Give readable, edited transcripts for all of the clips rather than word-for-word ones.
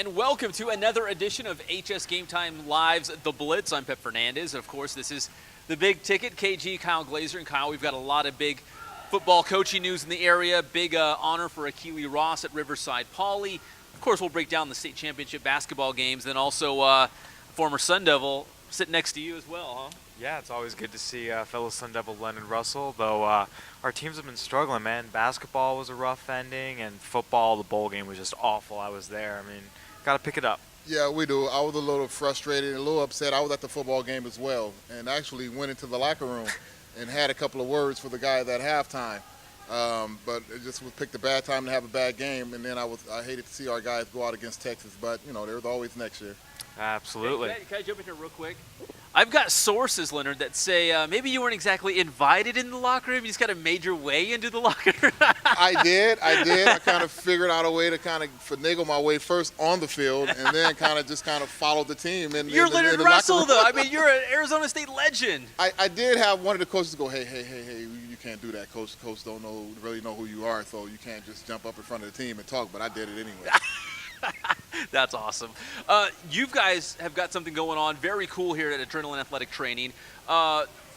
and welcome to another edition of HS Game Time Live's The Blitz. I'm Fernandez. Of course, this is the big ticket, KG, Kyle Glaser. And Kyle, we've got a lot of big football coaching news in the area. Big honor for Achille Ross at Riverside Poly. Of course, we'll break down the state championship basketball games. Then also former Sun Devil sitting next to you as well, huh? Yeah, it's always good to see fellow Sun Devil Leonard Russell, though our teams have been struggling, man. Basketball was a rough ending, and football, the bowl game was just awful. I was there. I mean, got to pick it up. Yeah, we do. I was a little frustrated and a little upset. I was at the football game as well and actually went into the locker room and had a couple of words for the guys at halftime. But it just picked a bad time to have a bad game, and then I hated to see our guys go out against Texas, but, you know, there's always next year. Absolutely. Hey, can I jump in here real quick? I've got sources, Leonard, that say maybe you weren't exactly invited in the locker room. You just got to made your way into the locker room. I did. I kind of figured out a way to kind of finagle my way first on the field and then kind of followed the team. You're Leonard Russell, though. I mean, you're an Arizona State legend. I did have one of the coaches go, hey, you can't do that. Coach don't really know who you are, so you can't just jump up in front of the team and talk, but I did it anyway. That's awesome. You guys have got something going on very cool here at Adrenaline Athletic Training.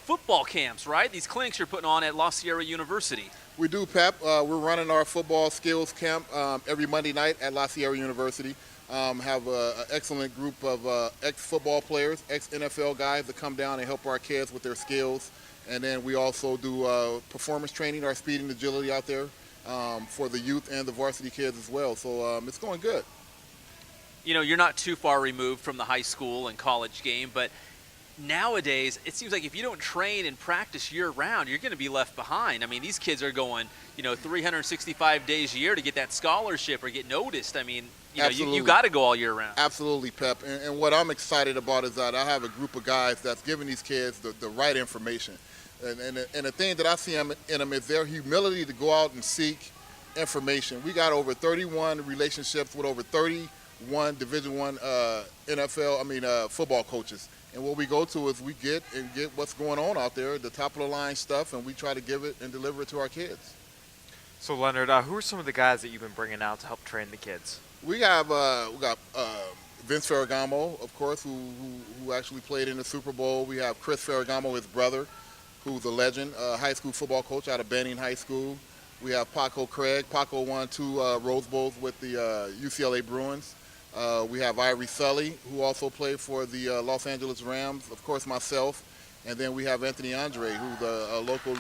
Football camps, right? These clinics you're putting on at La Sierra University. We do, Pep. We're running our football skills camp every Monday night at La Sierra University. Have an excellent group of ex-football players, ex-NFL guys that come down and help our kids with their skills. And then we also do performance training, our speed and agility out there for the youth and the varsity kids as well. So it's going good. You know, you're not too far removed from the high school and college game, but nowadays it seems like if you don't train and practice year-round, you're going to be left behind. I mean, these kids are going, 365 days a year to get that scholarship or get noticed. I mean, you got to go all year round. Absolutely, Pep. And what I'm excited about is that I have a group of guys that's giving these kids the right information. And the thing that I see in them is their humility to go out and seek information. We got over 31 relationships with over 31 Division I football coaches. And what we go to is we get what's going on out there, the top of the line stuff, and we try to give it and deliver it to our kids. So, Leonard, who are some of the guys that you've been bringing out to help train the kids? We got Vince Ferragamo, of course, who actually played in the Super Bowl. We have Chris Ferragamo, his brother, who's a legend, high school football coach out of Benning High School. We have Paco Craig. Paco won 2 Rose Bowls with the UCLA Bruins. We have Irie Sully, who also played for the Los Angeles Rams, of course myself. And then we have Anthony Andre, who's a local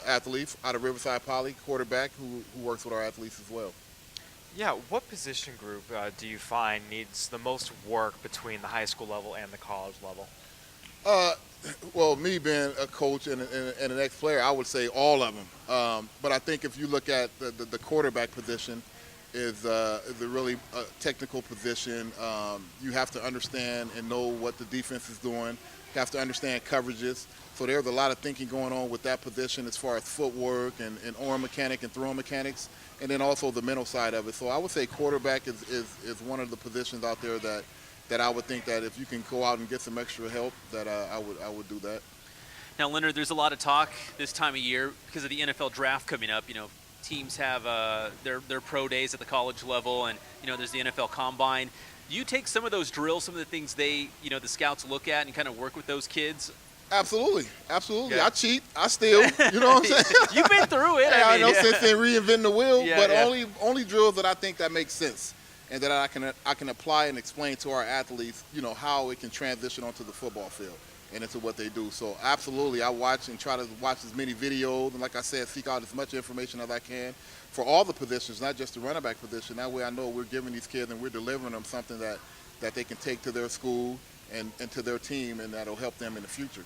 athlete out of Riverside Poly, quarterback, who works with our athletes as well. Yeah, what position group do you find needs the most work between the high school level and the college level? Well, me being a coach and an ex-player, I would say all of them. But I think if you look at the quarterback position, is a really technical position. You have to understand and know what the defense is doing. You have to understand coverages. So there's a lot of thinking going on with that position as far as footwork and arm mechanic and throwing mechanics, and then also the mental side of it. So I would say quarterback is one of the positions out there that I would think that if you can go out and get some extra help, that I would do that. Now, Leonard, there's a lot of talk this time of year because of the NFL draft coming up. Teams have their pro days at the college level, and there's the NFL Combine. Do you take some of those drills, some of the things the scouts look at, and kind of work with those kids? Absolutely. Yeah. I cheat. I steal. You know what I'm saying? You've been through it. I know, since then reinventing the wheel, Yeah, but yeah. only drills that I think that make sense and that I can apply and explain to our athletes, how it can transition onto the football field and into what they do. So absolutely, I watch and try to watch as many videos, and like I said, seek out as much information as I can for all the positions, not just the running back position. That way I know we're giving these kids and we're delivering them something that they can take to their school and to their team, and that'll help them in the future.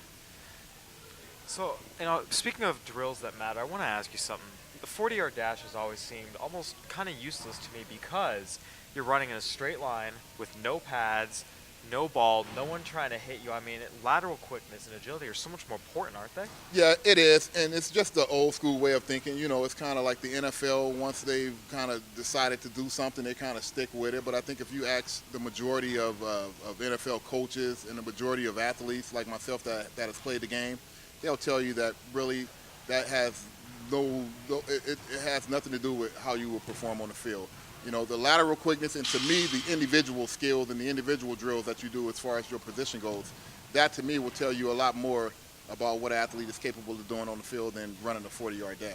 So, speaking of drills that matter, I want to ask you something. The 40-yard dash has always seemed almost kind of useless to me because you're running in a straight line with no pads, no ball, no one trying to hit you. I mean, lateral quickness and agility are so much more important, aren't they? Yeah, it is, and it's just the old school way of thinking. It's kind of like the NFL. Once they've kind of decided to do something, they kind of stick with it. But I think if you ask the majority of NFL coaches and the majority of athletes like myself that has played the game, they'll tell you that really that has it has nothing to do with how you will perform on the field. You know, the lateral quickness, and to me, the individual skills and the individual drills that you do as far as your position goes, that to me will tell you a lot more about what an athlete is capable of doing on the field than running a 40-yard dash.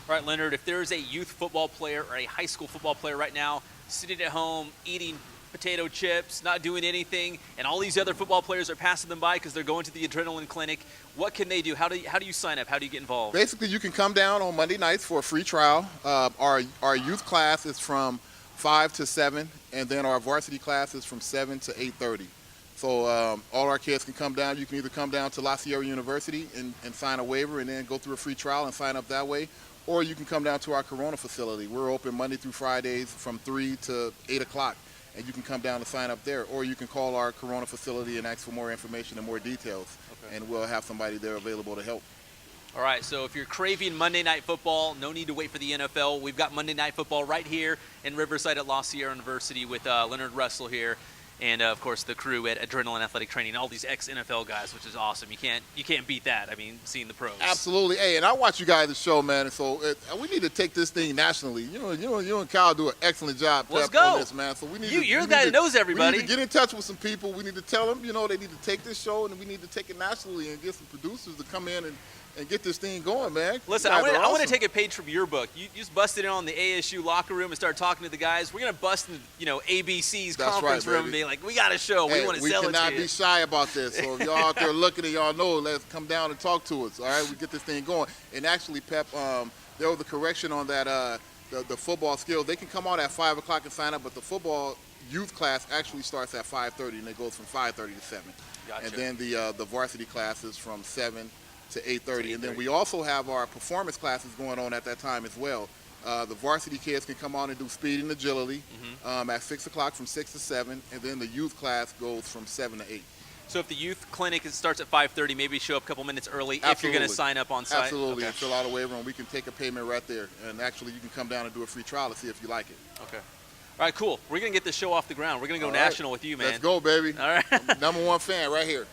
All right, Leonard, if there's a youth football player or a high school football player right now sitting at home eating potato chips, not doing anything, and all these other football players are passing them by because they're going to the adrenaline clinic, what can they do? How do you sign up? How do you get involved? Basically, you can come down on Monday nights for a free trial. Our youth class is from 5 to 7, and then our varsity class is from 7 to 8:30. So all our kids can come down. You can either come down to La Sierra University and sign a waiver and then go through a free trial and sign up that way, or you can come down to our Corona facility. We're open Monday through Fridays from 3 to 8 o'clock. And you can come down and sign up there, or you can call our Corona facility and ask for more information and more details, and we'll have somebody there available to help. All right, so if you're craving Monday Night Football, no need to wait for the NFL. We've got Monday Night Football right here in Riverside at La Sierra University with Leonard Russell here, and of course the crew at Adrenaline Athletic Training, all these ex-NFL guys, which is awesome. You can't beat that. I mean, seeing the pros. Absolutely. Hey, and I watch you guys the show, man. And so we need to take this thing nationally. You and Kyle do an excellent job. Let's Pep, go. on this, man. So we need. You're the guy that knows everybody. We need to get in touch with some people. We need to tell them, they need to take this show, and we need to take it nationally and get some producers to come in and get this thing going, man. Listen, I want to take a page from your book. You just busted in on the ASU locker room and started talking to the guys. We're going to bust into, ABC's That's conference right, room and be like, we got a show. Hey, we want to sell it to you. We cannot be shy about this. So if y'all out there looking and y'all know, let's come down and talk to us, all right? We get this thing going. And actually, Pep, there was a correction on that, the football skills. They can come out at 5 o'clock and sign up, but the football youth class actually starts at 5:30, and it goes from 5:30 to 7. Gotcha. And then the varsity classes from 7 to 8:30. And then we also have our performance classes going on at that time as well. The varsity kids can come on and do speed and agility at 6 o'clock from 6 to 7, and then the youth class goes from 7 to 8. So if the youth clinic starts at 5:30, maybe show up a couple minutes early Absolutely. if you're going to sign up on site. Absolutely, Okay. and fill out a waiver, and we can take a payment right there. And actually, you can come down and do a free trial to see if you like it. Okay. All right, cool. We're going to get this show off the ground. We're going to go national with you, man. Let's go, baby. All right. #1 fan right here.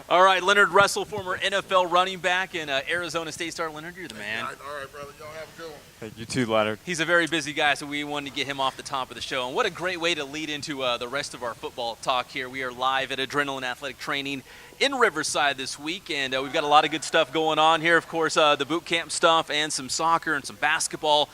All right, Leonard Russell, former NFL running back and Arizona State star. Leonard, you're the man. All right, brother. Y'all have a good one. Hey, you too, Leonard. He's a very busy guy, so we wanted to get him off the top of the show. And what a great way to lead into the rest of our football talk here. We are live at Adrenaline Athletic Training in Riverside this week, and we've got a lot of good stuff going on here. Of course, the boot camp stuff and some soccer and some basketball.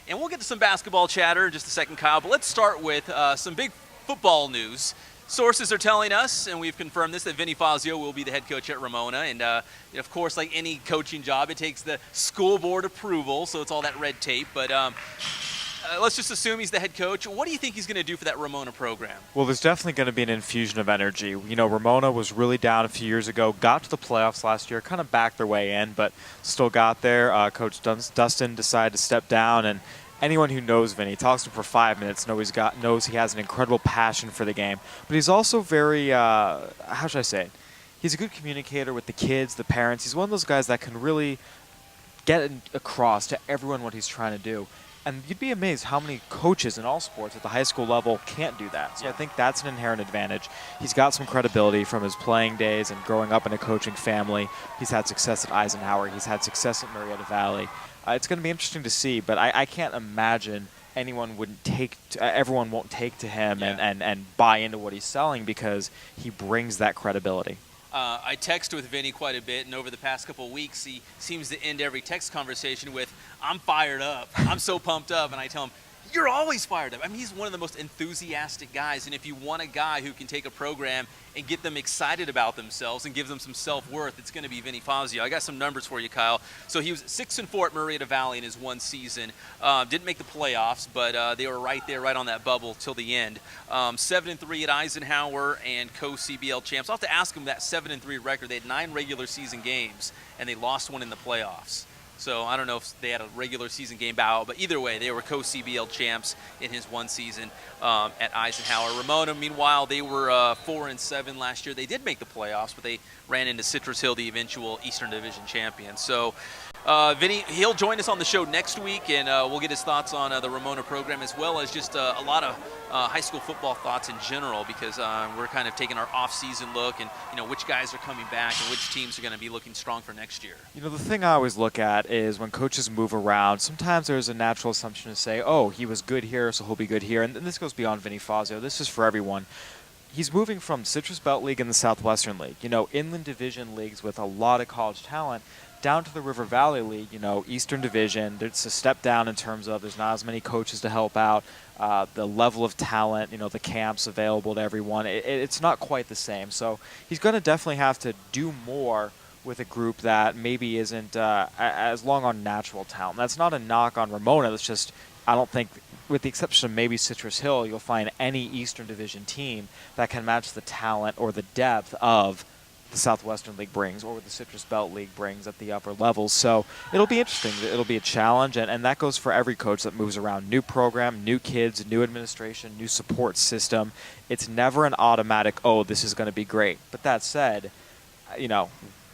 And we'll get to some basketball chatter in just a second, Kyle. But let's start with some big football news. Sources are telling us, and we've confirmed this, that Vinny Fazio will be the head coach at Ramona. And, of course, like any coaching job, it takes the school board approval, so it's all that red tape. But let's just assume he's the head coach. What do you think he's going to do for that Ramona program? Well, there's definitely going to be an infusion of energy. Ramona was really down a few years ago, got to the playoffs last year, kind of backed their way in, but still got there. Coach Dustin decided to step down, and anyone who knows Vinny, talks to him for 5 minutes, knows he has an incredible passion for the game. But he's also very, how should I say it? He's a good communicator with the kids, the parents. He's one of those guys that can really get across to everyone what he's trying to do. And you'd be amazed how many coaches in all sports at the high school level can't do that. So I think that's an inherent advantage. He's got some credibility from his playing days and growing up in a coaching family. He's had success at Eisenhower. He's had success at Marietta Valley. It's going to be interesting to see, but I can't imagine everyone won't take to him and buy into what he's selling because he brings that credibility. I text with Vinny quite a bit, and over the past couple of weeks, he seems to end every text conversation with, "I'm fired up. I'm so pumped up." And I tell him, "You're always fired up." I mean, he's one of the most enthusiastic guys, and if you want a guy who can take a program and get them excited about themselves and give them some self-worth, it's going to be Vinny Fazio. I got some numbers for you, Kyle. So he was 6-4 at Marietta Valley in his one season. Didn't make the playoffs, but they were right there, right on that bubble till the end. 7-3 at Eisenhower and co-CBL champs. I'll have to ask him that 7-3 record. They had 9 regular season games, and they lost one in the playoffs. So I don't know if they had a regular season game bow, but either way, they were co-CBL champs in his one season at Eisenhower. Ramona, meanwhile, they were 4-7 last year. They did make the playoffs, but they ran into Citrus Hill, the eventual Eastern Division champion. So Vinny, he'll join us on the show next week, and we'll get his thoughts on the Ramona program, as well as just a lot of high school football thoughts in general, because we're kind of taking our off-season look and, which guys are coming back and which teams are going to be looking strong for next year. The thing I always look at is when coaches move around, sometimes there's a natural assumption to say, oh, he was good here, so he'll be good here. And this goes beyond Vinny Fazio. This is for everyone. He's moving from Citrus Belt League and the Southwestern League, inland division leagues with a lot of college talent, down to the River Valley League, Eastern Division. It's a step down in terms of there's not as many coaches to help out. The level of talent, the camps available to everyone, it's not quite the same. So he's going to definitely have to do more with a group that maybe isn't as long on natural talent. That's not a knock on Ramona. That's just, I don't think, with the exception of maybe Citrus Hill, you'll find any Eastern Division team that can match the talent or the depth of the Southwestern League brings or what the Citrus Belt League brings at the upper levels. So it'll be interesting. It'll be a challenge, and that goes for every coach that moves around. New program, new kids, new administration, new support system. It's never an automatic, oh, this is going to be great. But that said,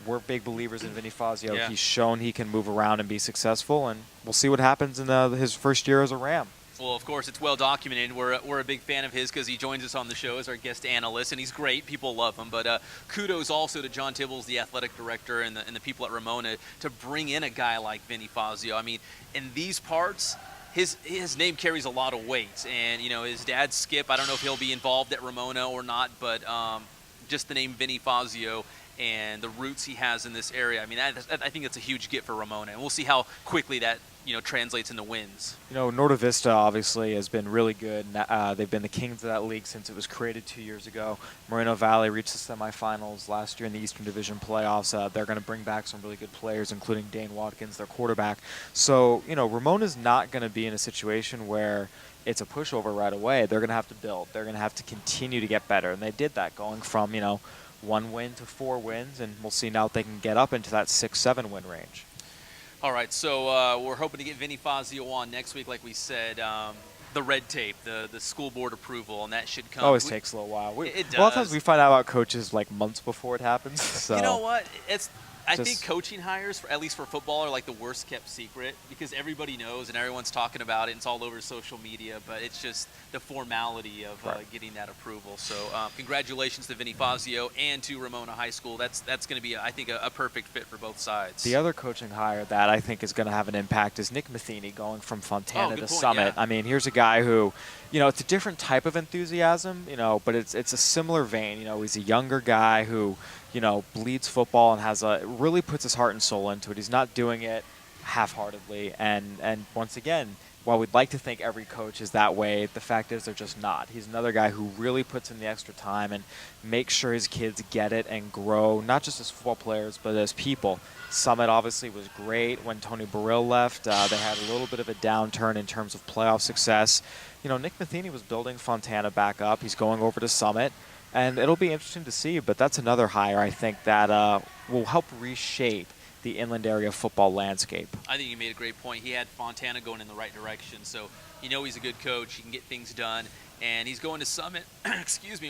we're big believers in Vinny Fazio. Yeah. He's shown he can move around and be successful, and we'll see what happens in his first year as a Ram. Well, of course, it's well documented. We're a big fan of his because he joins us on the show as our guest analyst, and he's great. People love him. But kudos also to John Tibbles, the athletic director, and the people at Ramona to bring in a guy like Vinny Fazio. I mean, in these parts, his name carries a lot of weight. And, his dad, Skip, I don't know if he'll be involved at Ramona or not, but just the name Vinny Fazio and the roots he has in this area, I mean, I think that's a huge get for Ramona. And we'll see how quickly that translates into wins. Norte Vista obviously has been really good. They've been the kings of that league since it was created 2 years ago. Moreno Valley reached the semifinals last year in the Eastern Division playoffs. They're going to bring back some really good players, including Dane Watkins, their quarterback. So, Ramona's not going to be in a situation where it's a pushover right away. They're going to have to build. They're going to have to continue to get better, and they did that going from, 1 win to 4 wins, and we'll see now if they can get up into that 6-7 win range. All right, so we're hoping to get Vinny Fazio on next week, like we said. The red tape, the school board approval, and that should come. Always takes a little while. It does. A lot of times we find out about coaches like months before it happens. So. You know what? I think coaching hires, at least for football, are like the worst kept secret because everybody knows and everyone's talking about it. And it's all over social media, but it's just the formality of getting that approval. So congratulations to Vinny Fazio and to Ramona High School. That's going to be, I think, a perfect fit for both sides. The other coaching hire that I think is going to have an impact is Nick Matheny going from Fontana to Summit. Yeah. I mean, here's a guy who, it's a different type of enthusiasm, but it's a similar vein. He's a younger guy who, bleeds football and really puts his heart and soul into it. He's not doing it half-heartedly. And once again, while we'd like to think every coach is that way, the fact is they're just not. He's another guy who really puts in the extra time and makes sure his kids get it and grow, not just as football players, but as people. Summit obviously was great when Tony Burrill left. They had a little bit of a downturn in terms of playoff success. Nick Matheny was building Fontana back up. He's going over to Summit. And it'll be interesting to see, but that's another hire, I think, that will help reshape the inland area football landscape. I think you made a great point. He had Fontana going in the right direction, so he's a good coach. He can get things done. And he's going to Summit,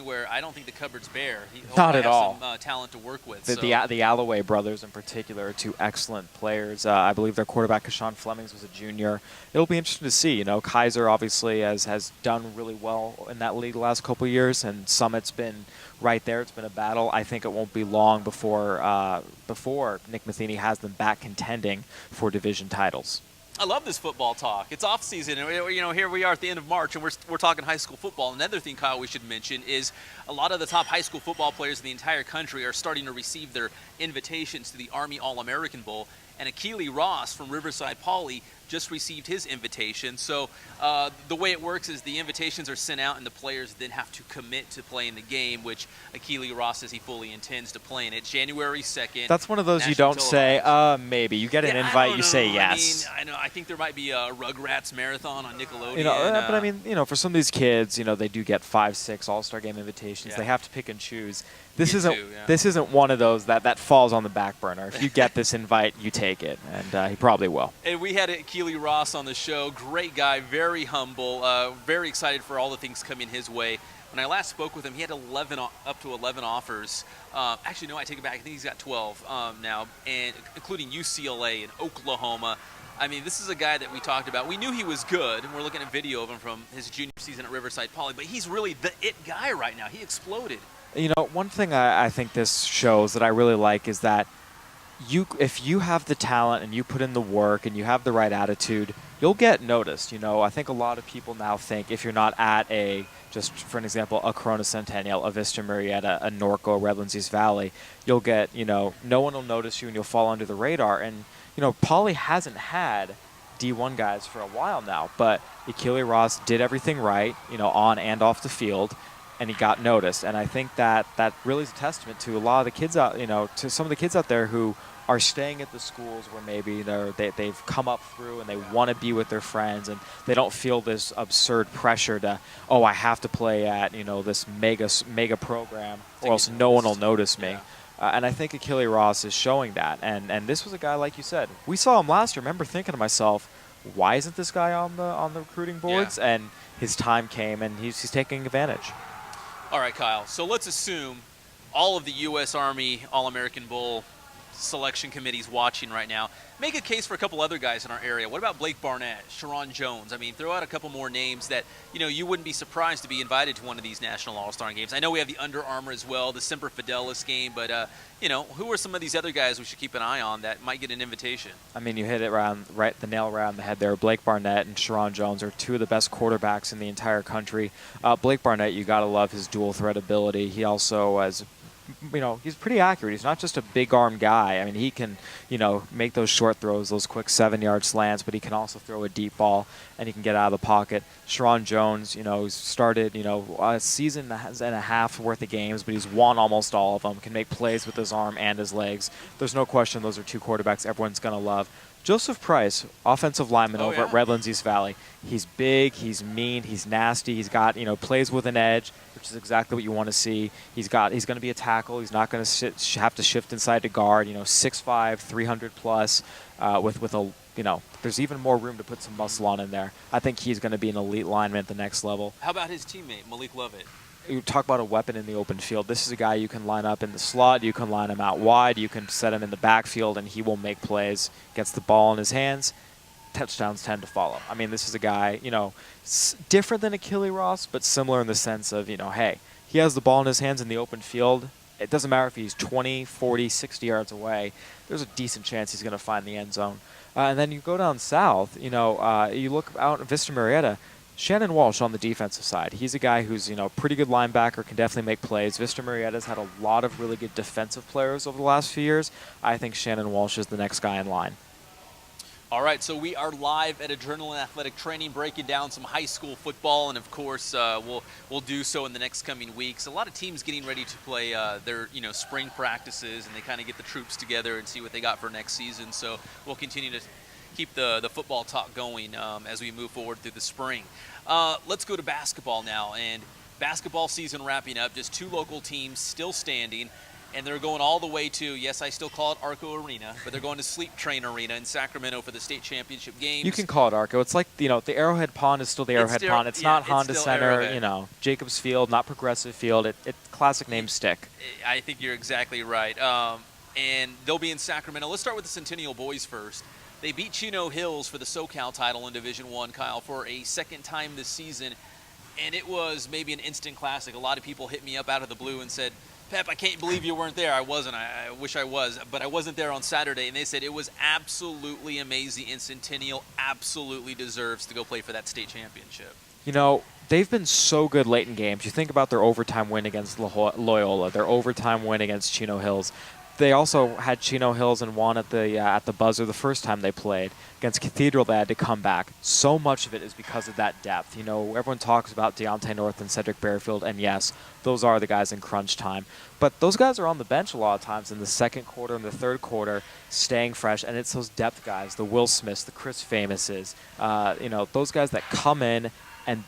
where I don't think the cupboard's bare. Not at all. Some talent to work with. The Alloway brothers in particular are two excellent players. I believe their quarterback, Kashawn Flemings, was a junior. It'll be interesting to see. Kaiser obviously has done really well in that league the last couple of years, and Summit's been right there. It's been a battle. I think it won't be long before Nick Matheny has them back contending for division titles. I love this football talk. It's off season, and here we are at the end of March, and we're talking high school football. Another thing, Kyle, we should mention is a lot of the top high school football players in the entire country are starting to receive their invitations to the Army All-American Bowl. And Akili Ross from Riverside Poly just received his invitation. So the way it works is the invitations are sent out and the players then have to commit to playing the game, which Akili Ross says he fully intends to play in it. January 2nd. That's one of those you don't say, maybe. You get an invite, you say yes. I know. I think there might be a Rugrats marathon on Nickelodeon. But I mean, for some of these kids, they do get 5, 6 All-Star Game invitations. Yeah. They have to pick and choose. This isn't one of those that falls on the back burner. If you get this invite, you take it, and he probably will. And we had Akili Ross on the show. Great guy, very humble, very excited for all the things coming his way. When I last spoke with him, he had up to 11 offers. Actually, no, I take it back. I think he's got 12 now, and including UCLA and Oklahoma. I mean, this is a guy that we talked about. We knew he was good, and we're looking at video of him from his junior season at Riverside Poly, but he's really the it guy right now. He exploded. You know, one thing I think this shows that I really like is that if you have the talent and you put in the work and you have the right attitude, you'll get noticed. You know, I think a lot of people now think if you're not at just for an example, a Corona Centennial, a Vista Marietta, a Norco, Redlands East Valley, you'll get, no one will notice you and you'll fall under the radar. And, Poly hasn't had D1 guys for a while now, but Achille Ross did everything right, on and off the field, and he got noticed. And I think that really is a testament to a lot of the kids out, to some of the kids out there who are staying at the schools where maybe they've come up through and they want to be with their friends, and they don't feel this absurd pressure to, I have to play at, this mega program or else no one will notice me. Yeah. And I think Achille Ross is showing that. And this was a guy, like you said, we saw him last year. I remember thinking to myself, why isn't this guy on the recruiting boards? Yeah. And his time came, and he's taking advantage. All right, Kyle. So let's assume all of the U.S. Army All-American Bowl selection committees watching right now. Make a case for a couple other guys in our area. What about Blake Barnett, Sharon Jones? I mean, throw out a couple more names that, you wouldn't be surprised to be invited to one of these National All-Star games. I know we have the Under Armour as well, the Semper Fidelis game, but, who are some of these other guys we should keep an eye on that might get an invitation? I mean, you hit it the nail right on the head there. Blake Barnett and Sharon Jones are two of the best quarterbacks in the entire country. Blake Barnett, you got to love his dual threat ability. He also has he's pretty accurate. He's not just a big arm guy. I mean, he can, make those short throws, those quick 7-yard slants, but he can also throw a deep ball, and he can get out of the pocket. Sharon Jones, started, a season and a half worth of games, but he's won almost all of them, can make plays with his arm and his legs. There's no question those are two quarterbacks everyone's going to love. Joseph Price, offensive lineman over at Redlands East Valley. He's big, he's mean, he's nasty. He's got, plays with an edge, which is exactly what you want to see. He's going to be a tackle. He's not going to have to shift inside to guard. 6'5", 300 plus, with a, there's even more room to put some muscle on in there. I think he's going to be an elite lineman at the next level. How about his teammate, Malik Lovett? You talk about a weapon in the open field. This is a guy you can line up in the slot. You can line him out wide. You can set him in the backfield, and he will make plays. Gets the ball in his hands. Touchdowns tend to follow. I mean, this is a guy, different than Achille Ross, but similar in the sense of, hey, he has the ball in his hands in the open field. It doesn't matter if he's 20, 40, 60 yards away. There's a decent chance he's going to find the end zone. And then you go down south, you look out at Vista Marietta. Shannon Walsh on the defensive side. He's a guy who's, pretty good linebacker, can definitely make plays. Vista Marietta's had a lot of really good defensive players over the last few years. I think Shannon Walsh is the next guy in line. All right, so we are live at Adrenaline Athletic Training, breaking down some high school football, and of course, we'll do so in the next coming weeks. A lot of teams getting ready to play their spring practices, and they kind of get the troops together and see what they got for next season. So we'll continue to keep the football talk going as we move forward through the spring. Let's go to basketball now, and basketball season wrapping up. Just two local teams still standing. And they're going all the way to, yes, I still call it Arco Arena, but they're going to Sleep Train Arena in Sacramento for the state championship games. You can call it Arco. It's like, the Arrowhead Pond is still the Arrowhead Pond. It's not Honda Center, Arrowhead. Jacobs Field, not Progressive Field. Classic names stick. I think you're exactly right. And they'll be in Sacramento. Let's start with the Centennial boys first. They beat Chino Hills for the SoCal title in Division I, Kyle, for a second time this season. And it was maybe an instant classic. A lot of people hit me up out of the blue and said, Pep, I can't believe you weren't there. I wasn't. I wish I was, but I wasn't there on Saturday. And they said it was absolutely amazing, and Centennial absolutely deserves to go play for that state championship. They've been so good late in games. You think about their overtime win against Loyola, their overtime win against Chino Hills. They also had Chino Hills and won at the buzzer the first time they played. Against Cathedral, they had to come back. So much of it is because of that depth. Everyone talks about Deontay North and Cedric Bearfield, and yes, those are the guys in crunch time. But those guys are on the bench a lot of times in the second quarter and the third quarter, staying fresh, and it's those depth guys, the Will Smiths, the Chris Famouses, those guys that come in, and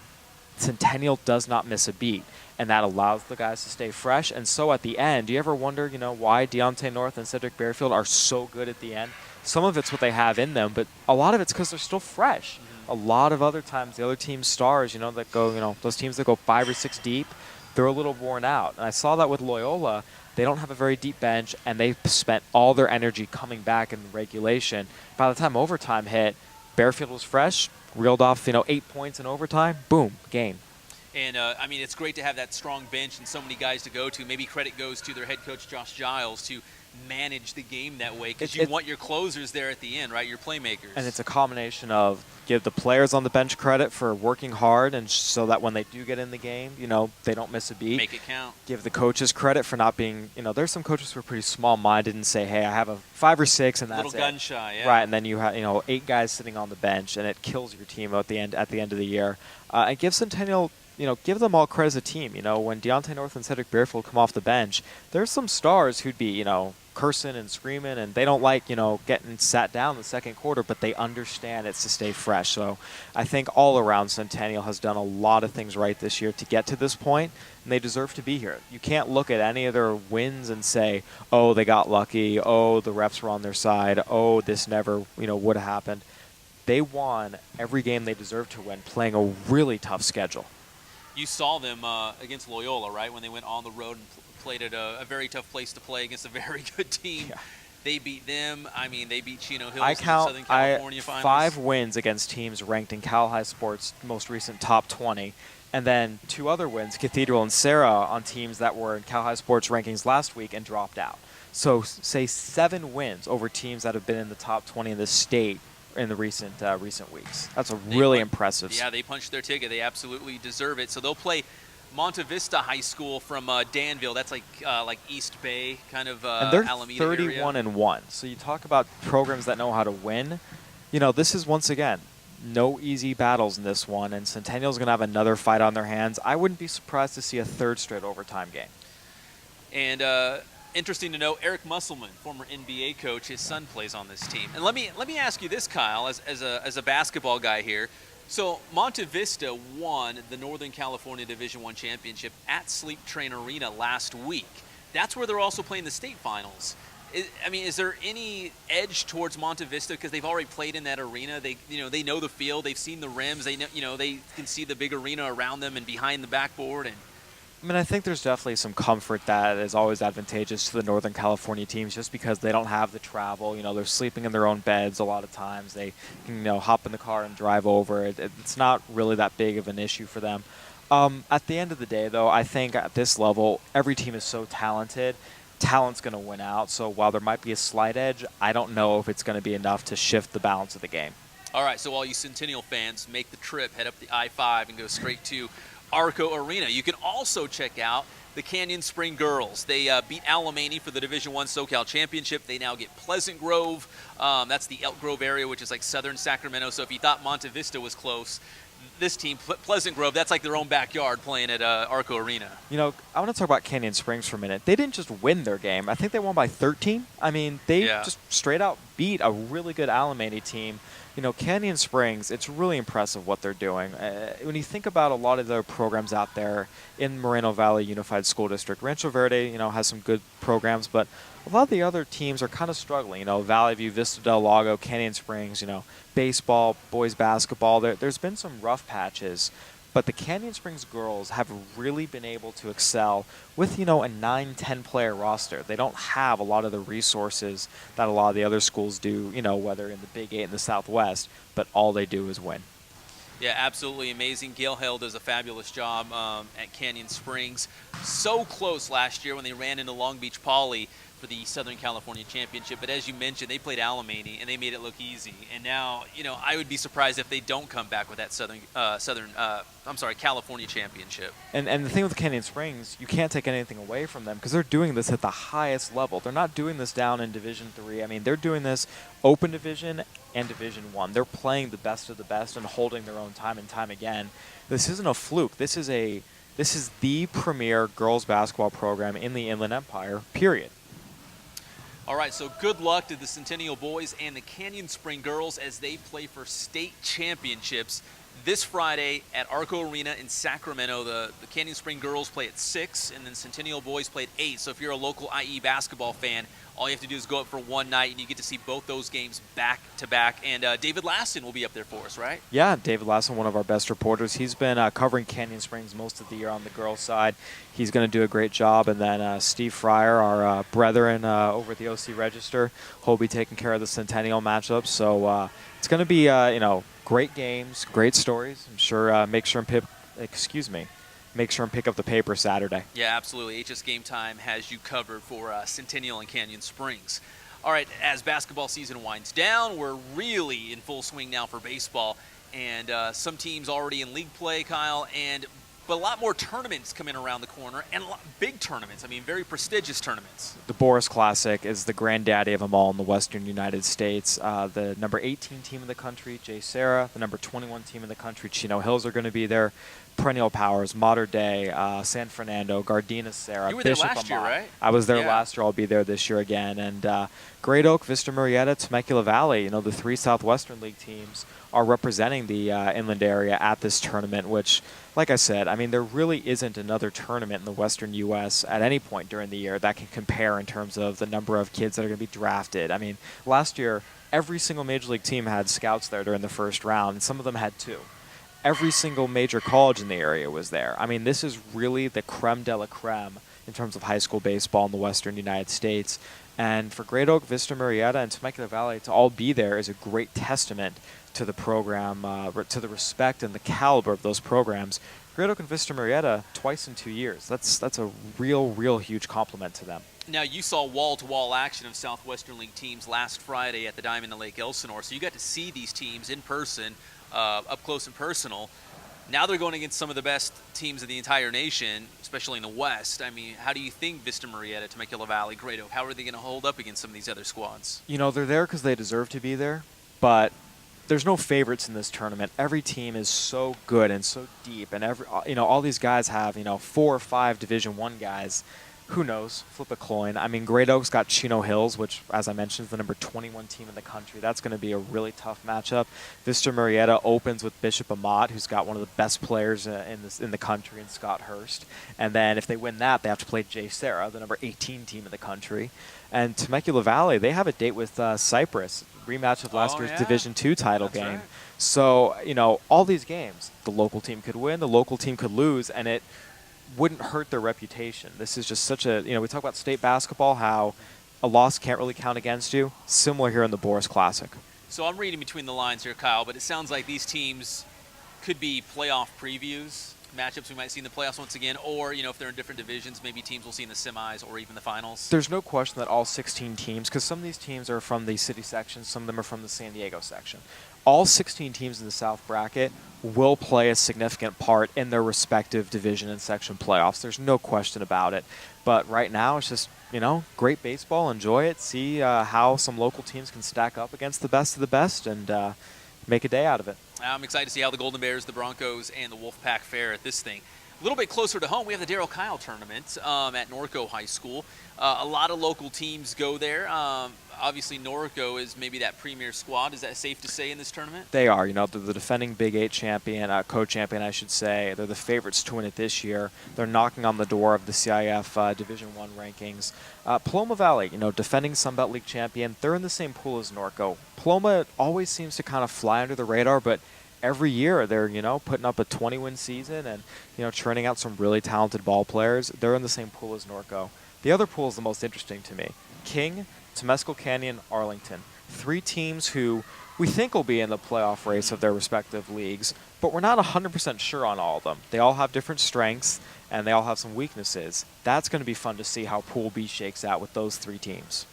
Centennial does not miss a beat. And that allows the guys to stay fresh. And so at the end, do you ever wonder, why Deontay North and Cedric Bearfield are so good at the end? some of it's what they have in them, but a lot of it's because they're still fresh. A lot of other times, the other team's stars, that go, those teams that go 5 or 6 deep, they're a little worn out. And I saw that with Loyola. They don't have a very deep bench, and they spent all their energy coming back in regulation. By the time overtime hit, Bearfield was fresh, reeled off, 8 points in overtime, boom, game. And, it's great to have that strong bench and so many guys to go to. Maybe credit goes to their head coach, Josh Giles, to manage the game that way, because you want your closers there at the end, right, your playmakers. And it's a combination of give the players on the bench credit for working hard, and so that when they do get in the game, they don't miss a beat. Make it count. Give the coaches credit for not being, there's some coaches who are pretty small-minded and say, hey, I have a 5 or 6 and that's it. Little gun shy, yeah. Right, and then you have, 8 guys sitting on the bench, and it kills your team at the end of the year. And give Centennial, give them all credit as a team. When Deontay North and Cedric Bearfield come off the bench, there's some stars who'd be, cursing and screaming, and they don't like, getting sat down in the second quarter, but they understand it's to stay fresh. So I think all around Centennial has done a lot of things right this year to get to this point, and they deserve to be here. You can't look at any of their wins and say, oh, they got lucky, oh, the refs were on their side, oh, this never, would have happened. They won every game they deserved to win, playing a really tough schedule. You saw them against Loyola, right, when they went on the road and played at a very tough place to play against a very good team. Yeah. They beat them. They beat Chino Hills I in the count Southern California finals. 5 wins against teams ranked in Cal High Sports' most recent top 20, and then 2 other wins, Cathedral and Sarah, on teams that were in Cal High Sports rankings last week and dropped out. So say 7 wins over teams that have been in the top 20 in the state in the recent weeks. That's really impressive. Yeah, they punched their ticket. They absolutely deserve it. So they'll play Monte Vista High School from Danville. That's like East Bay, kind of and they're Alameda 31-1. So you talk about programs that know how to win. This is, once again, no easy battles in this one, and Centennial's going to have another fight on their hands. I wouldn't be surprised to see a 3rd straight overtime game. And interesting to know, Eric Musselman, former NBA coach, his son plays on this team. And let me ask you this, Kyle, as a basketball guy here. So Monte Vista won the Northern California Division I championship at Sleep Train Arena last week. That's where they're also playing the state finals. Is there any edge towards Monte Vista because they've already played in that arena? They know the field, they've seen the rims, they know, they can see the big arena around them and behind the backboard. And I think there's definitely some comfort that is always advantageous to the Northern California teams just because they don't have the travel. They're sleeping in their own beds a lot of times. They can, hop in the car and drive over. It's not really that big of an issue for them. At the end of the day, though, I think at this level, every team is so talented. Talent's going to win out. So while there might be a slight edge, I don't know if it's going to be enough to shift the balance of the game. All right, so all you Centennial fans, make the trip, head up the I-5 and go straight to Arco Arena. You can also check out the Canyon Spring girls. They beat Alamany for the Division I SoCal Championship. They now get Pleasant Grove. That's the Elk Grove area, which is like southern Sacramento. So if you thought Monte Vista was close, this team, Pleasant Grove, that's like their own backyard playing at Arco Arena. I want to talk about Canyon Springs for a minute. They didn't just win their game. I think they won by 13. They just straight out beat a really good Alamany team. Canyon Springs, it's really impressive what they're doing. When you think about a lot of their programs out there in Moreno Valley Unified School District, Rancho Verde, has some good programs, but a lot of the other teams are kind of struggling. Valley View, Vista del Lago, Canyon Springs, baseball, boys basketball. There's been some rough patches, but the Canyon Springs girls have really been able to excel with, a 9-10 player roster. They don't have a lot of the resources that a lot of the other schools do, whether in the Big 8 in the Southwest, but all they do is win. Yeah, absolutely amazing. Gail Hale does a fabulous job at Canyon Springs. So close last year when they ran into Long Beach Poly for the Southern California Championship. But as you mentioned, they played Alamany, and they made it look easy. And now, I would be surprised if they don't come back with that California Championship. And the thing with Canyon Springs, you can't take anything away from them because they're doing this at the highest level. They're not doing this down in Division III. They're doing this Open Division and Division I. They're playing the best of the best and holding their own time and time again. This isn't a fluke. This is the premier girls basketball program in the Inland Empire, period. All right, so good luck to the Centennial boys and the Canyon Spring girls as they play for state championships this Friday at Arco Arena in Sacramento. The Canyon Spring girls play at 6, and then Centennial boys play at 8. So if you're a local IE basketball fan, All you have to do is go up for one night, and you get to see both those games back to back. And David Laston will be up there for us, right? Yeah, David Lasson, one of our best reporters. He's been covering Canyon Springs most of the year on the girls' side. He's going to do a great job. And then Steve Fryer, our brethren over at the OC Register, he'll be taking care of the Centennial matchups. So it's going to be, great games, great stories. I'm sure. Make sure and pick up the paper Saturday. Yeah, absolutely. HS Game Time has you covered for Centennial and Canyon Springs. All right, as basketball season winds down, we're really in full swing now for baseball. And some teams already in league play, Kyle, but a lot more tournaments coming around the corner, and a lot big tournaments. I mean, very prestigious tournaments. The Boris Classic is the granddaddy of them all in the western United States. The number 18 team in the country, Jay Serra, the number 21 team in the country, Chino Hills, are going to be there. Perennial Powers, Mater Dei, San Fernando, Gardena Serra, You were there Bishop last year, Amat. right? I was there Yeah. last year. I'll be there this year again. And Great Oak, Vista Murrieta, Temecula Valley, the three Southwestern League teams are representing the inland area at this tournament, which, like I said, I mean, there really isn't another tournament in the western U.S. at any point during the year that can compare in terms of the number of kids that are going to be drafted. I mean, last year, every single major league team had scouts there during the first round, and some of them had two. Every single major college in the area was there. I mean, this is really the creme de la creme in terms of high school baseball in the western United States. And for Great Oak, Vista Murrieta, and Temecula Valley to all be there is a great testament to the program, to the respect and the caliber of those programs. Great Oak and Vista Murrieta twice in 2 years. That's a real huge compliment to them. Now, you saw wall-to-wall action of Southwestern League teams last Friday at the Diamond in Lake Elsinore, so you got to see these teams in person, up close and personal. Now they're going against some of the best teams in the entire nation, especially in the West. I mean, how do you think Vista Murrieta, Temecula Valley, Great Oak, how are they going to hold up against some of these other squads? They're there because they deserve to be there, but there's no favorites in this tournament. Every team is so good and so deep, and all these guys have 4 or 5 Division I guys. Who knows? Flip a coin. I mean, Great Oak's got Chino Hills, which, as I mentioned, is the number 21 team in the country. That's going to be a really tough matchup. Vista Murrieta opens with Bishop Amat, who's got one of the best players in the country, in Scott Hurst. And then if they win that, they have to play Jay Serra, the number 18 team in the country. And Temecula Valley, they have a date with Cypress, rematch of last year's Division II title That's game. right. So, all these games, the local team could win, the local team could lose, and it wouldn't hurt their reputation. This is just such a, we talk about state basketball, how a loss can't really count against you. Similar here in the Boris Classic. So I'm reading between the lines here, Kyle, but it sounds like these teams could be playoff previews, matchups we might see in the playoffs once again, or, if they're in different divisions, maybe teams we'll see in the semis or even the finals. There's no question that all 16 teams, because some of these teams are from the city section, some of them are from the San Diego section. All 16 teams in the South bracket will play a significant part in their respective division and section playoffs. There's no question about it. But right now, it's just, great baseball. Enjoy it. See how some local teams can stack up against the best of the best and make a day out of it. I'm excited to see how the Golden Bears, the Broncos, and the Wolfpack fare at this thing. A little bit closer to home, we have the Darrell Kyle tournament at Norco High School. A lot of local teams go there. Obviously, Norco is maybe that premier squad. Is that safe to say in this tournament? They are. They're the defending Big 8 champion, co-champion, I should say. They're the favorites to win it this year. They're knocking on the door of the CIF Division I rankings. Paloma Valley, defending Sun Belt League champion. They're in the same pool as Norco. Paloma always seems to kind of fly under the radar, but every year they're, putting up a 20-win season and, churning out some really talented ball players. They're in the same pool as Norco. The other pool is the most interesting to me. King, Temescal Canyon, Arlington. 3 teams who we think will be in the playoff race of their respective leagues, but we're not 100% sure on all of them. They all have different strengths, and they all have some weaknesses. That's going to be fun to see how Pool B shakes out with those 3 teams.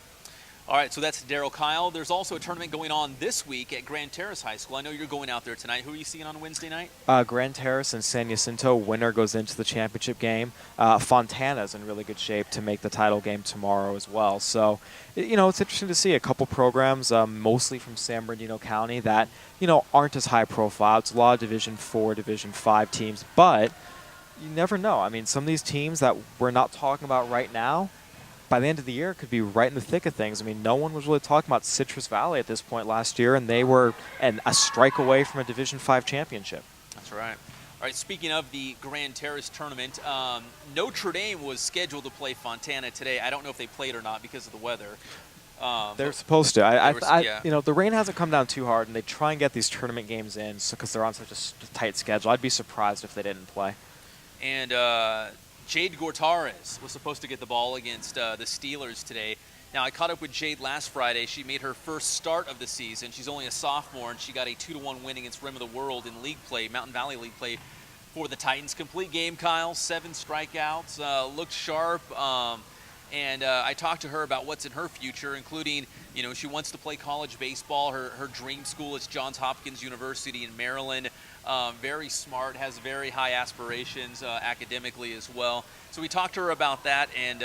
All right, so that's Darrell Kyle. There's also a tournament going on this week at Grand Terrace High School. I know you're going out there tonight. Who are you seeing on Wednesday night? Grand Terrace and San Jacinto. Winner goes into the championship game. Fontana's in really good shape to make the title game tomorrow as well. So, it's interesting to see a couple programs, mostly from San Bernardino County, that, aren't as high profile. It's a lot of Division IV, Division V teams, but you never know. I mean, some of these teams that we're not talking about right now, by the end of the year, could be right in the thick of things. I mean, no one was really talking about Citrus Valley at this point last year, and they were a strike away from a Division V championship. That's right. All right, speaking of the Grand Terrace tournament, Notre Dame was scheduled to play Fontana today. I don't know if they played or not because of the weather. They're supposed to. Yeah. You know, the rain hasn't come down too hard, and they try and get these tournament games in because they're on such a tight schedule. I'd be surprised if they didn't play. And Jade Gortarez was supposed to get the ball against the Steelers today. Now, I caught up with Jade last Friday. She made her first start of the season. She's only a sophomore, and she got a 2-1 win against Rim of the World in league play, Mountain Valley League play for the Titans. Complete game, Kyle, 7 strikeouts, looked sharp. And I talked to her about what's in her future, including, you know, she wants to play college baseball. Her dream school is Johns Hopkins University in Maryland. Very smart, has very high aspirations academically as well. So we talked to her about that, and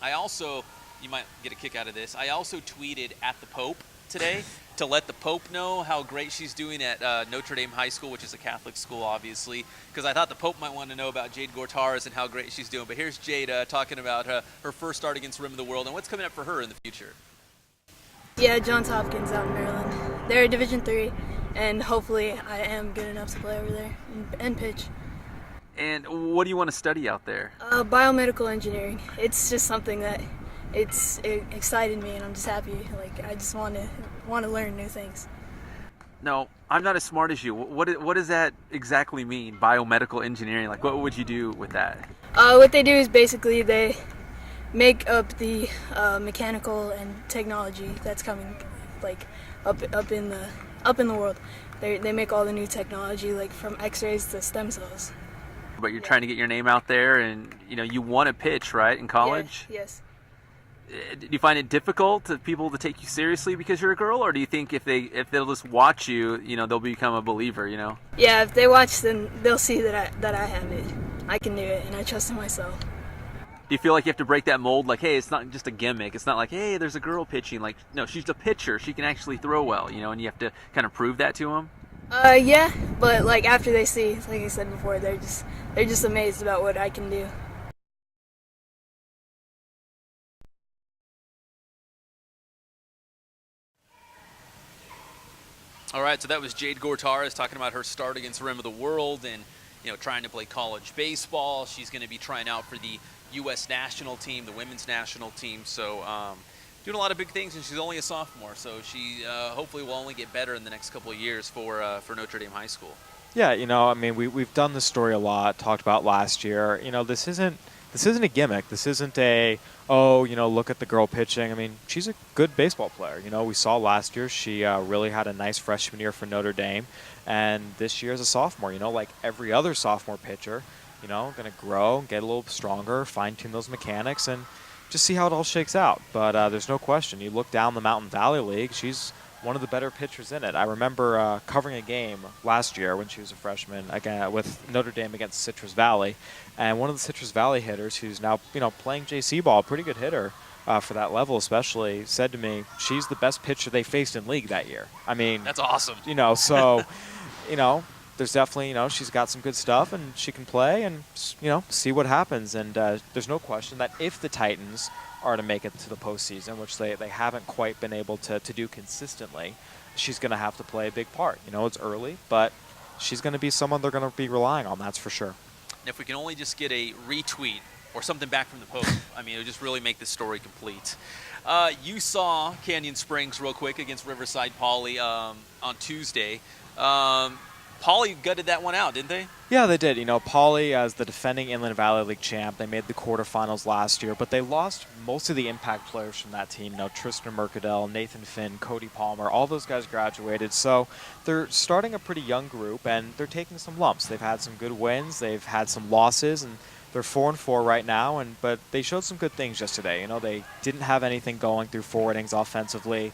I also, you might get a kick out of this, I also tweeted at the Pope today to let the Pope know how great she's doing at Notre Dame High School, which is a Catholic school, obviously, because I thought the Pope might want to know about Jade Gortarez and how great she's doing. But here's Jade talking about her first start against Rim of the World and what's coming up for her in the future. Yeah, Johns Hopkins out in Maryland. They're Division III, and hopefully I am good enough to play over there and pitch. And what do you want to study out there? Biomedical engineering. It's just something that it excited me, and I'm just happy. Like, I just want to learn new things. No, I'm not as smart as you. What does that exactly mean, biomedical engineering? Like, what would you do with that? What they do is basically they make up the mechanical and technology that's coming, like, up in the world. They make all the new technology, like from X-rays to stem cells. But you're trying to get your name out there, and you know you want to pitch, right, in college? Yeah, yes. Do you find it difficult for people to take you seriously because you're a girl, or do you think if they'll just watch you, you know, they'll become a believer, you know? Yeah, if they watch, then they'll see that I have it. I can do it, and I trust in myself. Do you feel like you have to break that mold? Like, hey, it's not just a gimmick. It's not like, hey, there's a girl pitching. Like, no, she's a pitcher. She can actually throw well, you know, and you have to kind of prove that to them. Yeah, but like after they see, like I said before, they're just amazed about what I can do. All right, so that was Jade Gortarez talking about her start against Rim of the World and, you know, trying to play college baseball. She's going to be trying out for the U.S. national team, the women's national team. So doing a lot of big things, and she's only a sophomore. So she hopefully will only get better in the next couple of years for Notre Dame High School. Yeah, you know, I mean, we've done this story a lot, talked about last year. You know, this isn't a gimmick. This isn't a, oh, you know, look at the girl pitching. I mean, she's a good baseball player. You know, we saw last year she really had a nice freshman year for Notre Dame. And this year as a sophomore, you know, like every other sophomore pitcher, you know, going to grow, get a little stronger, fine-tune those mechanics, and just see how it all shakes out. But there's no question. You look down the Mountain Valley League, she's one of the better pitchers in it. I remember covering a game last year when she was a freshman again with Notre Dame against Citrus Valley, and one of the Citrus Valley hitters, who's now, you know, playing JC ball, a pretty good hitter for that level especially, said to me she's the best pitcher they faced in league that year. I mean, that's awesome. You know, so you know, there's definitely, you know, she's got some good stuff and she can play, and you know, see what happens. And there's no question that if the Titans are to make it to the postseason, which they haven't quite been able to do consistently, she's going to have to play a big part. You know, it's early, but she's going to be someone they're going to be relying on, that's for sure. And if we can only just get a retweet or something back from the Pope, I mean, it would just really make the story complete. You saw Canyon Springs real quick against Riverside Poly on Tuesday. Poly gutted that one out, didn't they? Yeah, they did. You know, Poly, as the defending Inland Valley League champ, they made the quarterfinals last year, but they lost most of the impact players from that team. You know, Tristan Mercadell, Nathan Finn, Cody Palmer, all those guys graduated. So they're starting a pretty young group, and they're taking some lumps. They've had some good wins, they've had some losses, and they're 4-4 right now. But they showed some good things yesterday. You know, they didn't have anything going through 4 innings offensively.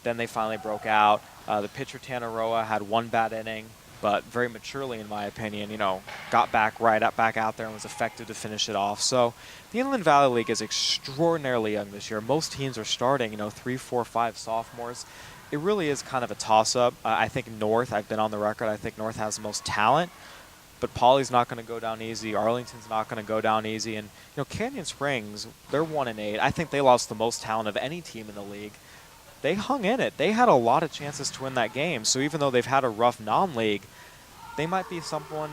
Then they finally broke out. The pitcher Tanner Roa had 1 bad inning, but very maturely, in my opinion, you know, got back out there and was effective to finish it off. So the Inland Valley League is extraordinarily young this year. Most teams are starting, you know, 3, 4, 5 sophomores. It really is kind of a toss-up. I think North, I've been on the record, I think North has the most talent, but Poly's not going to go down easy. Arlington's not going to go down easy. And, you know, Canyon Springs, they're 1-8. I think they lost the most talent of any team in the league. They hung in it. They had a lot of chances to win that game. So even though they've had a rough non-league, they might be someone,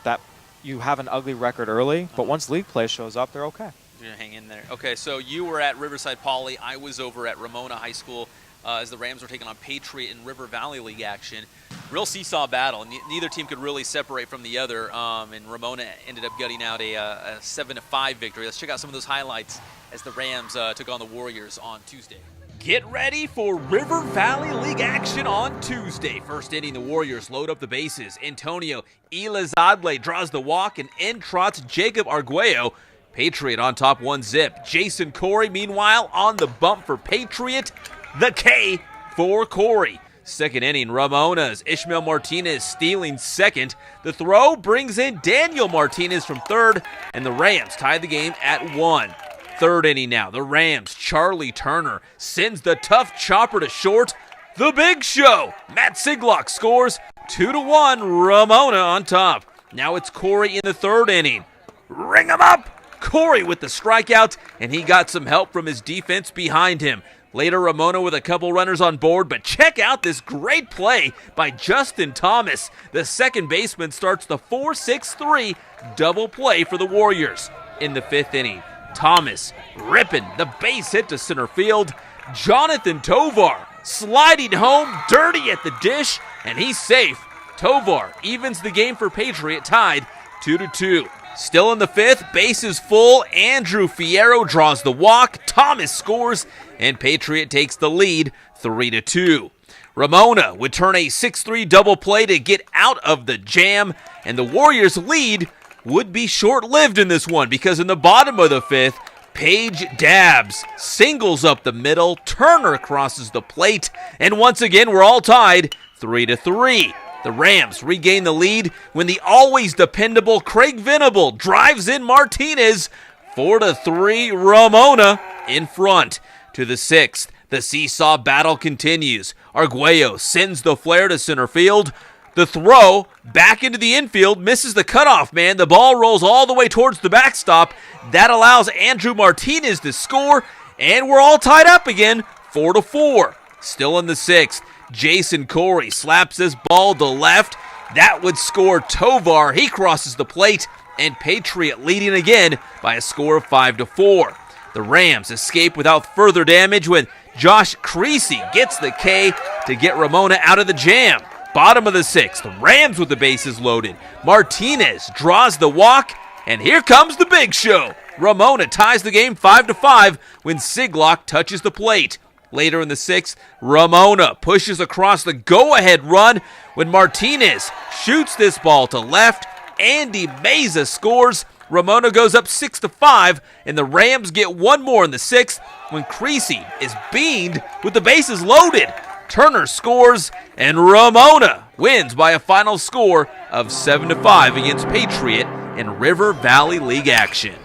that you have an ugly record early, but once league play shows up, they're okay. You're going to hang in there. Okay, so you were at Riverside Poly. I was over at Ramona High School as the Rams were taking on Patriot in River Valley League action. Real seesaw battle. Neither team could really separate from the other, and Ramona ended up gutting out a 7-5 victory. Let's check out some of those highlights as the Rams took on the Warriors on Tuesday. Get ready for River Valley League action on Tuesday. First inning, the Warriors load up the bases. Antonio Elizadle draws the walk and in trots Jacob Arguello. Patriot on top 1-0. Jason Corey, meanwhile, on the bump for Patriot. The K for Corey. Second inning, Ramona's Ishmael Martinez stealing second. The throw brings in Daniel Martinez from third, and the Rams tie the game at 1. Third inning now, the Rams, Charlie Turner sends the tough chopper to short. The Big Show, Matt Siglock scores 2-1, Ramona on top. Now it's Corey in the third inning. Ring him up! Corey with the strikeout, and he got some help from his defense behind him. Later, Ramona with a couple runners on board, but check out this great play by Justin Thomas. The second baseman starts the 4-6-3 double play for the Warriors. In the fifth inning, Thomas ripping the base hit to center field. Jonathan Tovar sliding home dirty at the dish, and he's safe. Tovar evens the game for Patriot, tied 2-2. Still in the fifth, bases full. Andrew Fierro draws the walk. Thomas scores, and Patriot takes the lead 3-2. Ramona would turn a 6-3 double play to get out of the jam, and the Warriors' lead would be short-lived in this one because in the bottom of the fifth, Paige Dabbs singles up the middle. Turner crosses the plate, and once again, we're all tied 3-3. The Rams regain the lead when the always dependable Craig Venable drives in Martinez. 4-3, Ramona in front. To the sixth, the seesaw battle continues. Arguello sends the flare to center field. The throw back into the infield misses the cutoff man. The ball rolls all the way towards the backstop. That allows Andrew Martinez to score, and we're all tied up again, 4-4. Still in the sixth, Jason Corey slaps this ball to left. That would score Tovar. He crosses the plate, and Patriot leading again by a score of 5-4. The Rams escape without further damage when Josh Creasy gets the K to get Ramona out of the jam. Bottom of the sixth, the Rams with the bases loaded. Martinez draws the walk, and here comes the Big Show. Ramona ties the game 5-5 when Siglock touches the plate. Later in the sixth, Ramona pushes across the go-ahead run when Martinez shoots this ball to left. Andy Meza scores. Ramona goes up 6-5, and the Rams get one more in the sixth when Creasy is beamed with the bases loaded. Turner scores, and Ramona wins by a final score of 7-5 against Patriot in River Valley League action.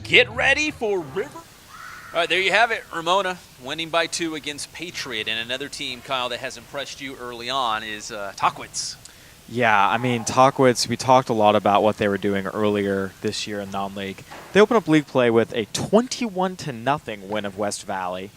Get ready for River. All right, there you have it. Ramona winning by 2 against Patriot, and another team, Kyle, that has impressed you early on is Tockwitz. Yeah, I mean, Tockwitz, we talked a lot about what they were doing earlier this year in non-league. They opened up league play with a 21-0 win of West Valley.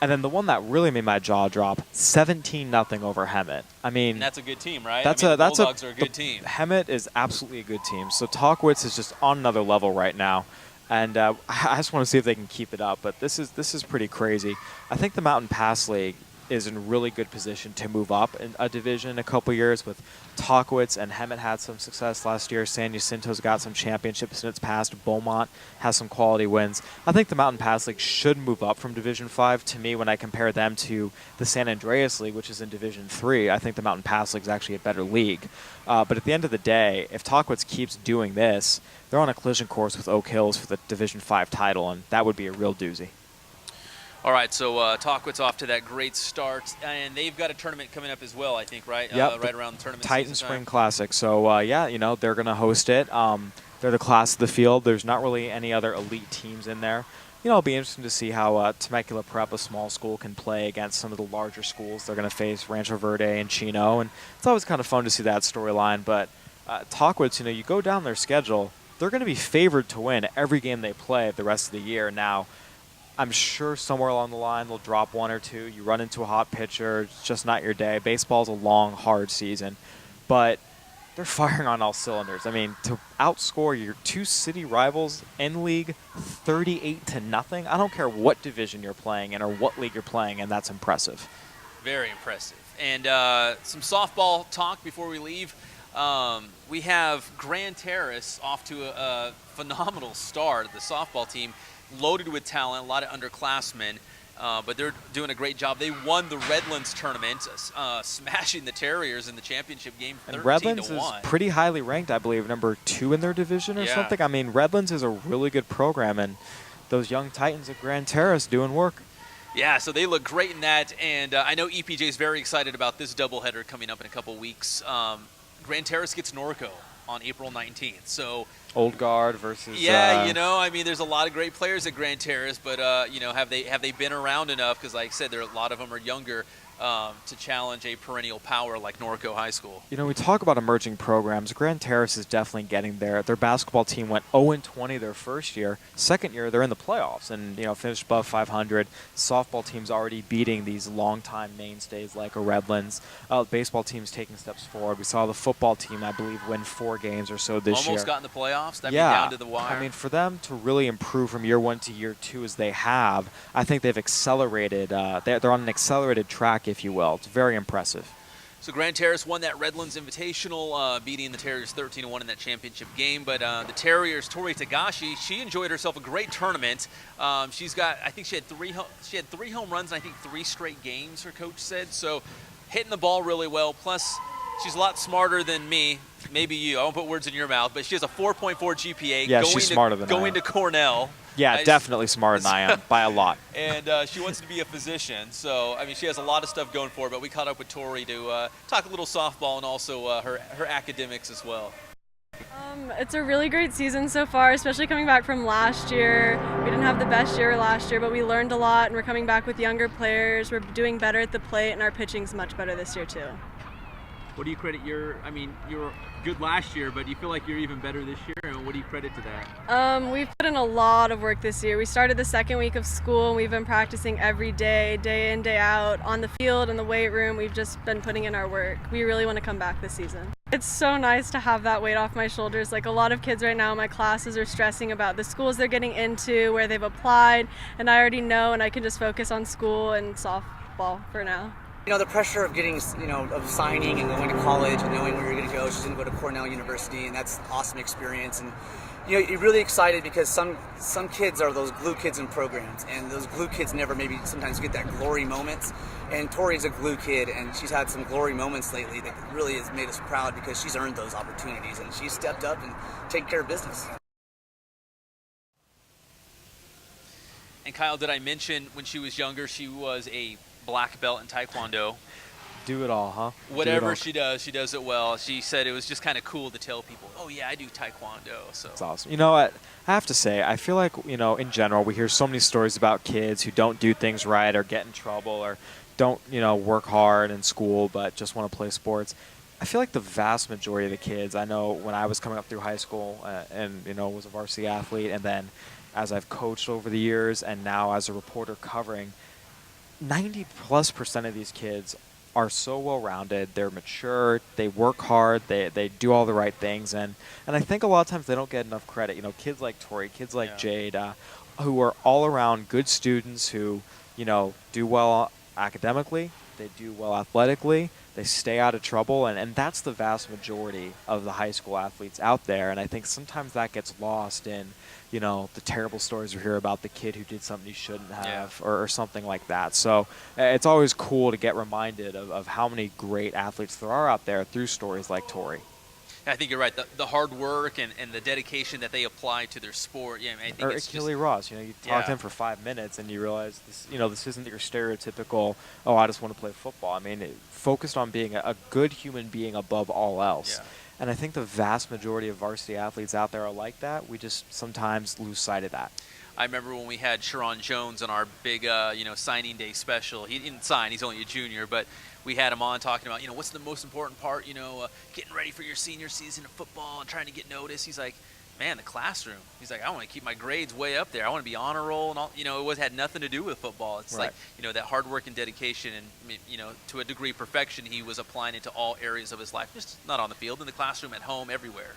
And then the one that really made my jaw drop, 17-0 over Hemet. I mean, and that's a good team, right? The Bulldogs are a good team. Hemet is absolutely a good team. So Tockwitz is just on another level right now. And I just want to see if they can keep it up. But this is pretty crazy. I think the Mountain Pass League is in really good position to move up in a division in a couple years with Tockwitz, and Hemet had some success last year. San Jacinto's got some championships in its past. Beaumont has some quality wins. I think the Mountain Pass League should move up from Division 5. To me, when I compare them to the San Andreas League, which is in Division 3, I think the Mountain Pass League is actually a better league. But at the end of the day, if Tockwitz keeps doing this, they're on a collision course with Oak Hills for the Division 5 title, and that would be a real doozy. All right, so Tockwitz off to that great start, and they've got a tournament coming up as well, I think, right? Yep, right around the tournament Titan season Spring time. Classic. So, yeah, they're going to host it. They're the class of the field. There's not really any other elite teams in there. It'll be interesting to see how Temecula Prep, a small school, can play against some of the larger schools. They're going to face Rancho Verde and Chino, and it's always kind of fun to see that storyline. But Tockwitz, you go down their schedule, they're going to be favored to win every game they play the rest of the year. Now, I'm sure somewhere along the line they'll drop one or two. You run into a hot pitcher, it's just not your day. Baseball's a long, hard season. But they're firing on all cylinders. I mean, to outscore your two city rivals in league 38-0, I don't care what division you're playing in or what league you're playing in, that's impressive. Very impressive. And some softball talk before we leave. We have Grand Terrace off to a phenomenal start. The softball team loaded with talent, a lot of underclassmen, but they're doing a great job. They won the Redlands tournament, smashing the Terriers in the championship game 13-1. And Redlands is pretty highly ranked, I believe, number 2 in their division or something. I mean, Redlands is a really good program, and those young Titans of Grand Terrace doing work. Yeah, so they look great in that, and I know EPJ is very excited about this doubleheader coming up in a couple weeks. Grand Terrace gets Norco on April 19th, so Old Guard versus I mean, there's a lot of great players at Grand Terrace, but have they been around enough? Because like I said, a lot of them are younger to challenge a perennial power like Norco High School. You know, we talk about emerging programs. Grand Terrace is definitely getting there. Their basketball team went 0-20 their first year. Second year, they're in the playoffs and, finished above 500. Softball team's already beating these longtime mainstays like a Redlands. The baseball team's taking steps forward. We saw the football team, I believe, win 4 games or so this year. Almost got in the playoffs. That down to the wire. I mean, for them to really improve from year 1 to year 2 as they have, I think they've accelerated. They're on an accelerated track, if you will. It's very impressive. So Grand Terrace won that Redlands Invitational, beating the Terriers 13-1 in that championship game. But the Terriers, Tori Tagashi, she enjoyed herself a great tournament. I think she had 3 home runs and I think 3 straight games, her coach said. So hitting the ball really well. Plus, she's a lot smarter than me. Maybe you. I won't put words in your mouth, but she has a 4.4 GPA. Yeah, she's smarter than I am. Going to Cornell. Yeah, definitely smarter than I am, by a lot. And she wants to be a physician. So, I mean, she has a lot of stuff going for her, but we caught up with Tori to talk a little softball and also her academics as well. It's a really great season so far, especially coming back from last year. We didn't have the best year last year, but we learned a lot, and we're coming back with younger players. We're doing better at the plate, and our pitching's much better this year, too. What do you credit you were good last year, but do you feel like you're even better this year, and what do you credit to that? We've put in a lot of work this year. We started the second week of school, and we've been practicing every day, day in, day out, on the field, in the weight room. We've just been putting in our work. We really want to come back this season. It's so nice to have that weight off my shoulders. Like, a lot of kids right now in my classes are stressing about the schools they're getting into, where they've applied, and I already know, and I can just focus on school and softball for now. The pressure of getting, of signing and going to college and knowing where you're going to go. She's going to go to Cornell University, and that's an awesome experience. And, you're really excited because some kids are those glue kids in programs, and those glue kids never maybe sometimes get that glory moments. And Tori's a glue kid, and she's had some glory moments lately that really has made us proud because she's earned those opportunities, and she's stepped up and taken care of business. And Kyle, did I mention when she was younger, she was a black belt in Taekwondo? Do it all, huh? Whatever she does it well. She said it was just kind of cool to tell people, oh yeah, I do Taekwondo. So it's awesome. You know what? I have to say, I feel like, in general, we hear so many stories about kids who don't do things right or get in trouble or don't, work hard in school but just want to play sports. I feel like the vast majority of the kids, I know when I was coming up through high school and, was a varsity athlete, and then as I've coached over the years and now as a reporter covering, 90+% of these kids are so well-rounded, they're mature, they work hard, they do all the right things, and I think a lot of times they don't get enough credit. Kids like Tori, kids like Jade, who are all around good students who, do well academically, they do well athletically, they stay out of trouble, and that's the vast majority of the high school athletes out there, and I think sometimes that gets lost in the terrible stories we hear about the kid who did something he shouldn't have or something like that. So it's always cool to get reminded of how many great athletes there are out there through stories like Tori. I think you're right. The hard work and the dedication that they apply to their sport. Yeah, I think it's Achille Ross. You talk to him for 5 minutes and you realize this isn't your stereotypical, I just want to play football. I mean, focused on being a good human being above all else. Yeah. And I think the vast majority of varsity athletes out there are like that. We just sometimes lose sight of that. I remember when we had Sharon Jones on our big, signing day special. He didn't sign; he's only a junior, but we had him on talking about, what's the most important part, getting ready for your senior season of football and trying to get noticed. He's like, man, the classroom. He's like, I want to keep my grades way up there. I want to be honor roll and all. It had nothing to do with football. It's Right. like, that hard work and dedication and, to a degree perfection, he was applying it to all areas of his life, just not on the field, in the classroom, at home, everywhere.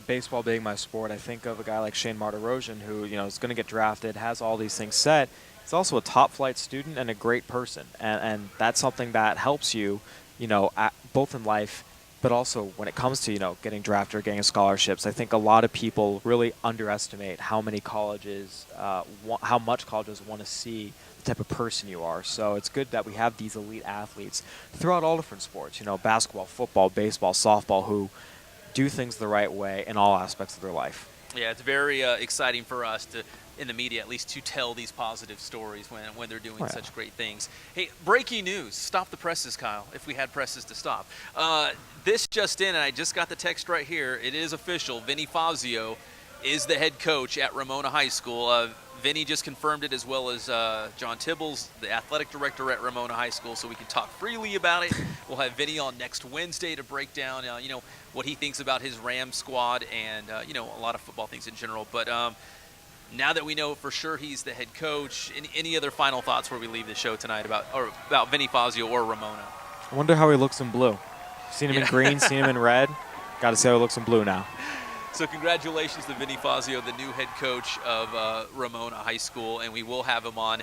Baseball being my sport, I think of a guy like Shane Martirosian who, is going to get drafted, has all these things set. He's also a top-flight student and a great person, and that's something that helps you, both in life, but also when it comes to, getting drafted or getting scholarships. I think a lot of people really underestimate how many colleges, how much colleges want to see the type of person you are. So it's good that we have these elite athletes throughout all different sports, basketball, football, baseball, softball, who do things the right way in all aspects of their life. Yeah, it's very exciting for us to, in the media at least, to tell these positive stories when they're doing such great things. Hey, breaking news. Stop the presses, Kyle, if we had presses to stop. This just in, and I just got the text right here. It is official. Vinny Fazio is the head coach at Ramona High School. Vinny just confirmed it, as well as John Tibbles, the athletic director at Ramona High School, so we can talk freely about it. We'll have Vinny on next Wednesday to break down, what he thinks about his Rams squad and, a lot of football things in general. But now that we know for sure he's the head coach, any other final thoughts where we leave the show tonight about Vinny Fazio or Ramona? I wonder how he looks in blue. Seen him in green, seen him in red. Got to see how he looks in blue now. So congratulations to Vinny Fazio, the new head coach of Ramona High School, and we will have him on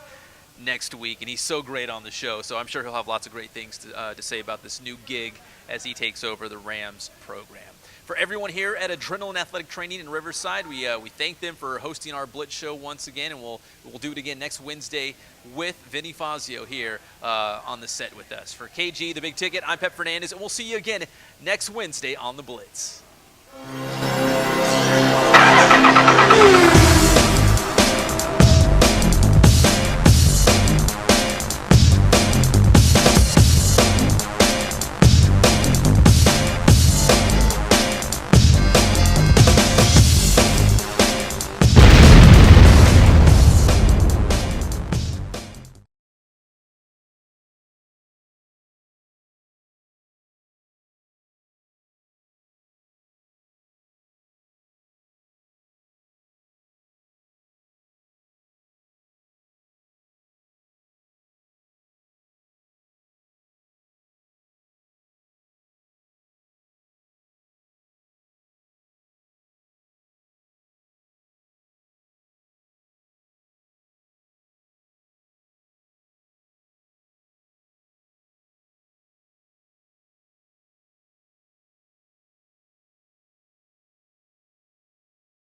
next week. And he's so great on the show, so I'm sure he'll have lots of great things to say about this new gig as he takes over the Rams program. For everyone here at Adrenaline Athletic Training in Riverside, we thank them for hosting our Blitz show once again, and we'll do it again next Wednesday with Vinny Fazio here on the set with us. For KG, The Big Ticket, I'm Pep Fernandez, and we'll see you again next Wednesday on the Blitz.